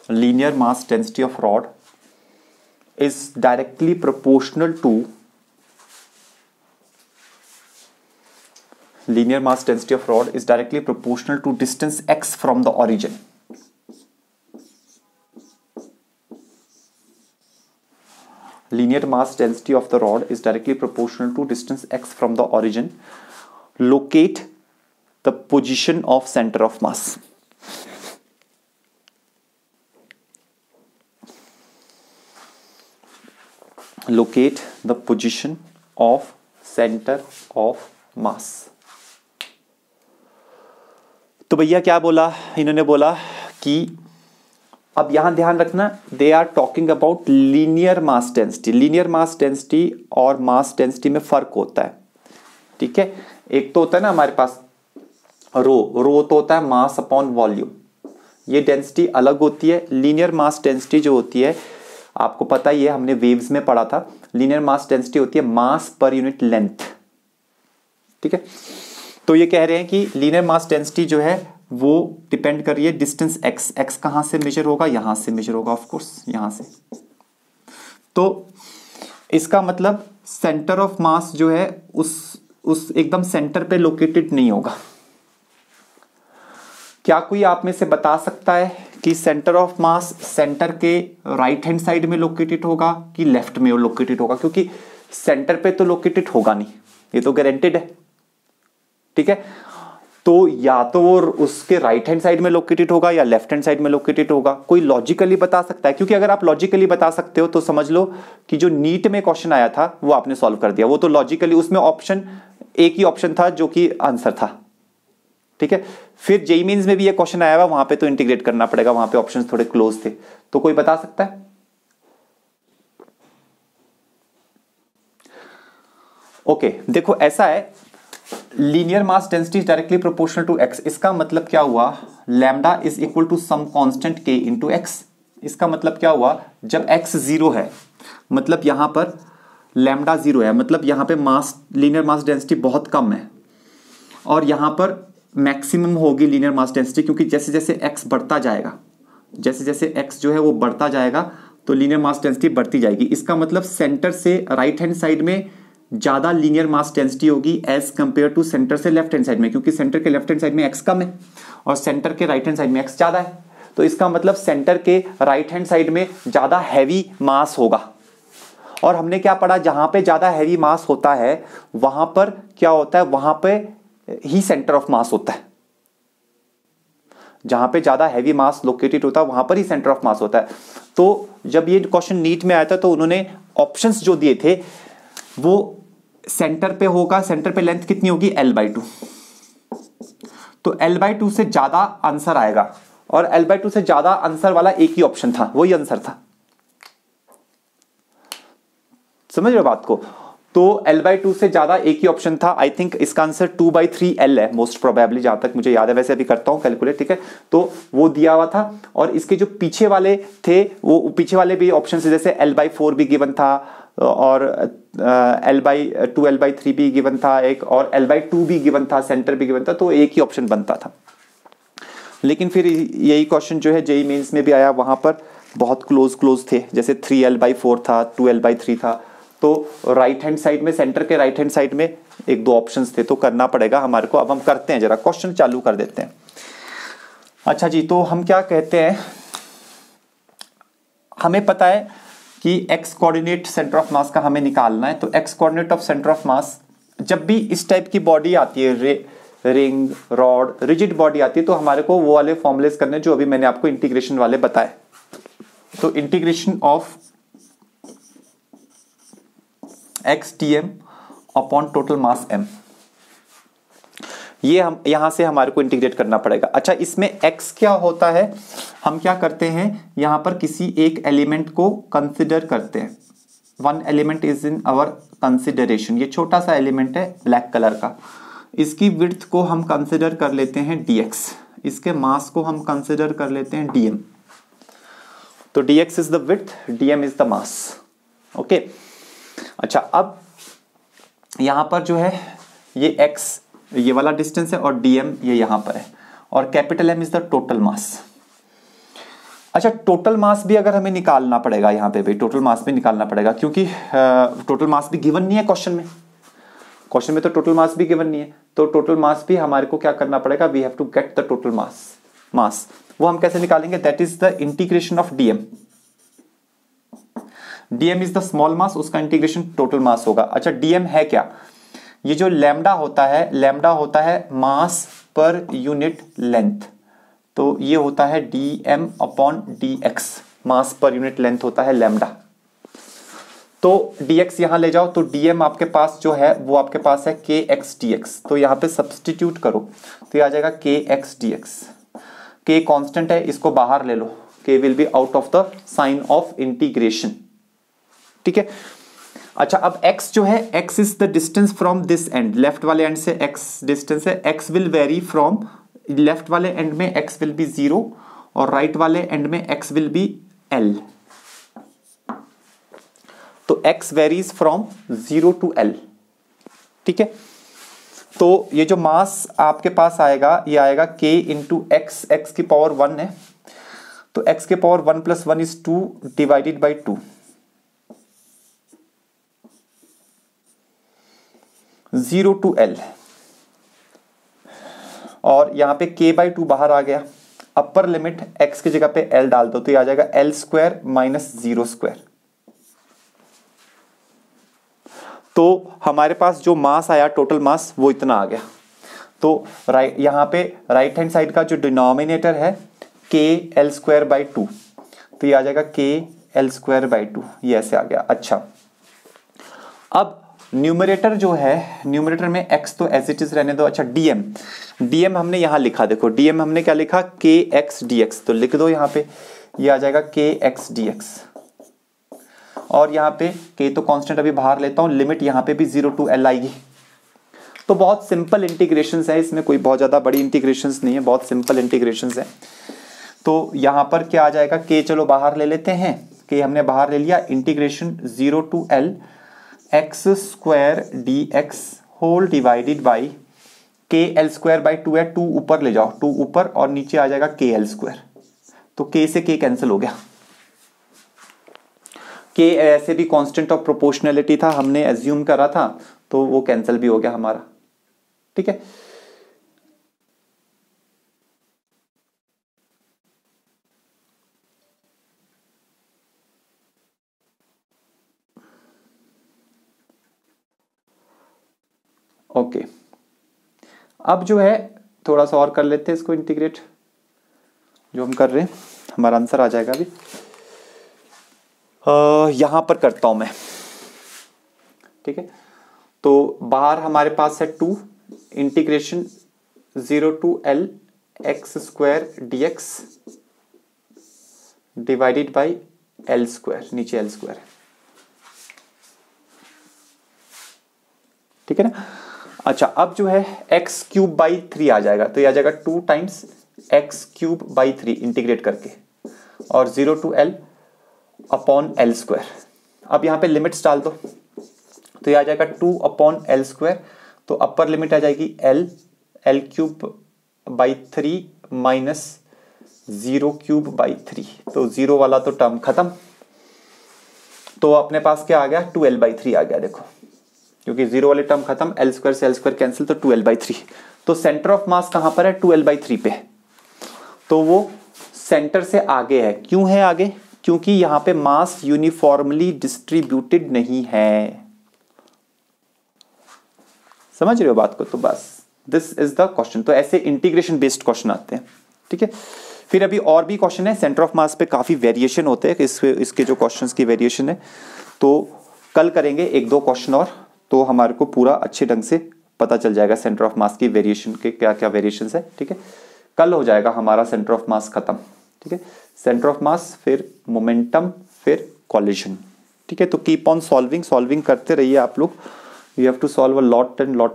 linear mass density of rod is directly proportional to distance x from the origin. Linear mass density of the rod is directly proportional to distance x from the origin. Locate the position of center of mass. Locate the position of center of mass. तो भैया क्या बोला, इन्होंने बोला कि अब यहां ध्यान रखना, they are talking about linear mass density. Linear mass density और मास डेंसिटी में फर्क होता है, ठीक है. एक तो होता है ना हमारे पास रो तो होता है मास अपॉन वॉल्यूम, ये डेंसिटी अलग होती है. लीनियर मास डेंसिटी जो होती है आपको पता ही है, हमने वेव्स में पढ़ा था. लीनियर मास डेंसिटी होती है मास पर यूनिट लेंथ, ठीक है. तो ये कह रहे हैं कि लीनियर मास डेंसिटी जो है वो डिपेंड कर रही है डिस्टेंस एक्स. एक्स कहां से मेजर होगा, यहां से मेजर होगा ऑफ कोर्स, यहां से. तो इसका मतलब सेंटर ऑफ मास जो है उस एकदम सेंटर पे लोकेटेड नहीं होगा. क्या कोई आप में से बता सकता है कि सेंटर ऑफ मास सेंटर के राइट हैंड साइड में लोकेटेड होगा कि लेफ्ट में लोकेटेड होगा? क्योंकि सेंटर पे तो लोकेटेड होगा नहीं, ये तो गारंटेड है, ठीक है. तो या तो वो उसके राइट हैंड साइड में लोकेटेड होगा या लेफ्ट हैंड साइड में लोकेटेड होगा. कोई लॉजिकली बता सकता है? क्योंकि अगर आप लॉजिकली बता सकते हो तो समझ लो कि जो नीट में क्वेश्चन आया था वो आपने सॉल्व कर दिया. वो तो लॉजिकली उसमें ऑप्शन एक ही ऑप्शन था जो कि आंसर था, ठीक है. फिर जेईई मेंस में भी ये क्वेश्चन आया हुआ, वहां पे तो इंटीग्रेट करना पड़ेगा, वहां पे ऑप्शंस थोड़े क्लोज थे. तो कोई बता सकता है? ओके, देखो ऐसा है, linear mass density is directly proportional to x. इसका मतलब क्या हुआ, lambda is equal to some constant के इनटू एक्स. इसका मतलब क्या हुआ, जब एक्स जीरो है मतलब यहां पर लैम्डा जीरो है, मतलब यहां पे मास लीनियर मास डेंसिटी बहुत कम है और यहां पर मैक्सिमम होगी लीनियर मास डेंसिटी. क्योंकि जैसे जैसे एक्स बढ़ता जाएगा, जैसे जैसे एक्स जो है वो बढ़ता जाएगा तो लीनियर मास डेंसिटी बढ़ती जाएगी. इसका मतलब सेंटर से राइट हैंड साइड में ज्यादा लीनियर मास डेंसिटी होगी एज कंपेयर टू सेंटर से लेफ्ट हैंड साइड में, क्योंकि सेंटर के लेफ्ट हैंड साइड में एक्स कम है और सेंटर के राइट हैंड साइड में एक्स ज्यादा है. तो इसका मतलब सेंटर के राइट हैंड साइड में ज्यादा हैवी मास होगा. और हमने क्या पढ़ा, जहां पे ज्यादा हैवी मास होता है वहां पर क्या होता है, वहां पे ही सेंटर ऑफ मास होता है. जहां पे ज्यादा हैवी मास लोकेटेड होता है वहां पर ही सेंटर ऑफ मास होता है. तो जब ये क्वेश्चन नीट में आया था तो उन्होंने ऑप्शंस जो दिए थे वो सेंटर पे होगा, सेंटर पे लेंथ कितनी होगी, L/2. तो L/2 से ज्यादा आंसर आएगा और L/2 से ज्यादा आंसर वाला एक ही ऑप्शन था, वही आंसर था. समझ रहे हो बात को? तो L/2 से ज्यादा एक ही ऑप्शन था. आई थिंक इसका आंसर 2/3L है मोस्ट प्रोबेबली, जहां तक मुझे याद है. वैसे अभी करता हूं कैलकुलेट, ठीक है. तो वो दिया हुआ था और इसके जो पीछे वाले थे वो पीछे वाले भी ऑप्शन से, जैसे L/4 भी गिवन था और L/2 L/3 भी गिवन था एक, और L/2 भी गिवन था, सेंटर भी गिवन था. तो एक ही ऑप्शन बनता था. लेकिन फिर यही क्वेश्चन जो है जेईई मेंस में भी आया, वहां पर बहुत क्लोज थे. जैसे 3L/4 था, 2L/3 था. तो राइट हैंड साइड में, सेंटर के राइट हैंड साइड में एक दो ऑप्शंस थे. तो करना पड़ेगा हमारे को. अब हम करते हैं, जरा क्वेश्चन चालू कर देते हैं. अच्छा जी, तो हम क्या कहते हैं, हमें पता है कि x coordinate centre of mass का हमें निकालना है. तो x coordinate of centre of mass, जब भी इस टाइप की बॉडी आती है, रिंग, रॉड, रिजिड बॉडी आती है, तो हमारे को वो वाले फॉर्मुलेस करने जो अभी मैंने आपको इंटीग्रेशन वाले बताए. तो integration of x dm upon total mass m, ये हम यहां से हमारे को इंटीग्रेट करना पड़ेगा. अच्छा, इसमें x क्या होता है, हम क्या करते हैं, यहां पर किसी एक एलिमेंट को कंसिडर करते हैं. One element is in our consideration. ये छोटा सा एलिमेंट है ब्लैक कलर का. इसकी विड्थ को हम कंसिडर कर लेते हैं dx, इसके मास को हम कंसिडर कर लेते हैं dm. तो dx is the width, dm is the mass. Okay. अच्छा, अब यहां पर जो है ये x ये वाला डिस्टेंस है और dm ये यहां पर है और capital M is the total मास. अच्छा, टोटल मास भी अगर हमें निकालना पड़ेगा यहाँ पे भी, टोटल मास भी निकालना पड़ेगा, क्योंकि टोटल मास भी गिवन नहीं है क्वेश्चन में। क्वेश्चन में तो टोटल मास भी गिवन नहीं है, तो टोटल मास भी हमारे को क्या करना पड़ेगा, we have to get the total mass. वो हम कैसे निकालेंगे, that is the integration of DM. DM is the small mass, उसका इंटीग्रेशन टोटल मास होगा। अच्छा, डीएम है क्या, ये जो लैम्डा होता है मास पर यूनिट लेंथ, तो ये होता है dm अपॉन dx, मास पर यूनिट लेंथ होता है लैम्डा। तो dx यहां ले जाओ, तो dm आपके पास जो है वो आपके पास है kx dx, तो यहां पे सब्सटीट्यूट करो तो ये आ जाएगा kx dx। k कांस्टेंट है, इसको बाहर ले लो, k will be out of the sign of integration, ठीक है। अच्छा, अब x जो है, x is the distance from this end, left वाले एंड से x डिस्टेंस है, x will vary from, left वाले एंड में x विल बी 0 और राइट वाले एंड में x विल बी l, तो x varies from 0 to l, ठीक है। तो ये जो मास आपके पास आएगा, ये आएगा k इंटू एक्स, एक्स की पावर 1 है, तो x के power 1 plus 1 is 2 divided by 2, 0 to l, और यहां पे k बाई 2 बाहर आ गया, अपर लिमिट x की जगह पे l डाल दो, तो ये आ जाएगा l स्क्वायर माइनस 0 स्क्वायर। तो हमारे पास जो मास आया, टोटल मास, वो इतना आ गया। तो यहां पे राइट हैंड साइड का जो डिनोमिनेटर है k l स्क्वायर बाई 2, तो ये आ जाएगा k l स्क्वायर बाई 2, ये ऐसे आ गया। अच्छा, अब न्यूमरेटर जो है, न्यूमरेटर में x तो एज इट इज रहने दो। अच्छा, डीएम हमने यहां लिखा, देखो डीएम हमने क्या लिखा, kx dx, तो लिख दो यहां पे, ये आ जाएगा kx dx, और यहां पे k तो कांस्टेंट अभी बाहर लेता हूं, लिमिट यहां पे भी 0 टू l आएगी। तो बहुत सिंपल इंटीग्रेशंस है, इसमें कोई बहुत ज्यादा बड़ी इंटीग्रेशंस नहीं है, बहुत सिंपल इंटीग्रेशंस है। तो यहां पर क्या आ जाएगा, k चलो बाहर ले लेते हैं, k हमने बाहर ले लिया, integration 0 to l x square d x whole divided by k l square by 2 है, 2 ऊपर ले जाओ, 2 ऊपर और नीचे आ जाएगा के एल स्क्वायर, तो k से k कैंसिल हो गया। k ऐसे भी कांस्टेंट ऑफ प्रोपोर्शनैलिटी था, हमने एज्यूम करा था, तो वो कैंसिल भी हो गया हमारा, ठीक है। ओके, अब जो है थोड़ा सा और कर लेते हैं इसको इंटीग्रेट, जो हम कर रहे हैं हमारा आंसर आ जाएगा अभी। यहां पर करता हूं मैं, ठीक है। तो बाहर हमारे पास है 2 integration 0 to l x square d x divided by l square, नीचे l स्क्वायर, ठीक है ना। अच्छा, अब जो है एक्स क्यूब बाई 3 आ जाएगा, तो ये आ जाएगा 2 times x cube by 3 integrate करके, और 0 to l upon l square. अब यहाँ पे लिमिट्स डाल दो, तो ये आ जाएगा 2 अपॉन l स्क्वायर, तो अपर लिमिट आ जाएगी l cube by 3 minus 0 cube by 3, तो 0 वाला तो टर्म खत्म, तो अपने पास क्या आ गया, 2l बाई 3 आ गया, देखो क्योंकि 0 वाले टर्म खत्म, l स्क्वायर से l स्क्वायर कैंसिल, तो 2l बाई 3। तो सेंटर ऑफ मास कहां पर है, 2l बाई 3 पे, तो वो सेंटर से आगे है। क्यों है आगे, क्योंकि यहां पे मास यूनिफॉर्मली डिस्ट्रीब्यूटेड नहीं है, समझ रहे हो बात को। तो बस दिस इज द क्वेश्चन। तो ऐसे इंटीग्रेशन बेस्ड क्वेश्चन आते हैं, ठीक है। फिर अभी और भी क्वेश्चन है, सेंटर ऑफ मास पे काफी वेरिएशन होते हैं, इसके जो क्वेश्चंस की वेरिएशन है, तो कल करेंगे 1-2 क्वेश्चन और, तो हमारे को पूरा अच्छे ढंग से पता चल जाएगा सेंटर ऑफ मास की वेरिएशन के क्या क्या वेरिएशंस है, ठीक है। कल हो जाएगा हमारा सेंटर ऑफ मास खत्म, ठीक है। सेंटर ऑफ मास, फिर मोमेंटम, फिर कॉलिजन, ठीक है। तो कीप ऑन सॉल्विंग करते रहिए आप लोग, you have to solve a lot and lot